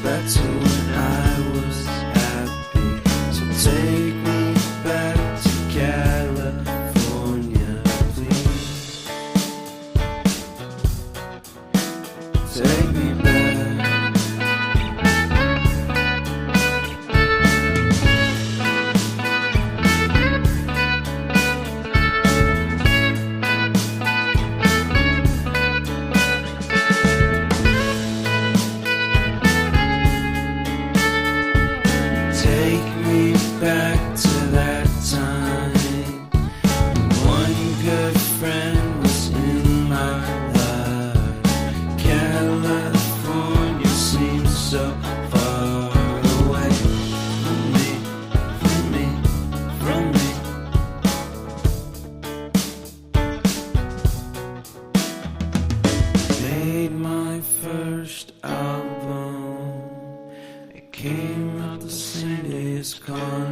back to when I was happy. So take me back to California, please. Take me back. Take me back to that time when one good friend was in my life. California seems so far away from me, from me, from me. Made my first album. It came out the same day as Con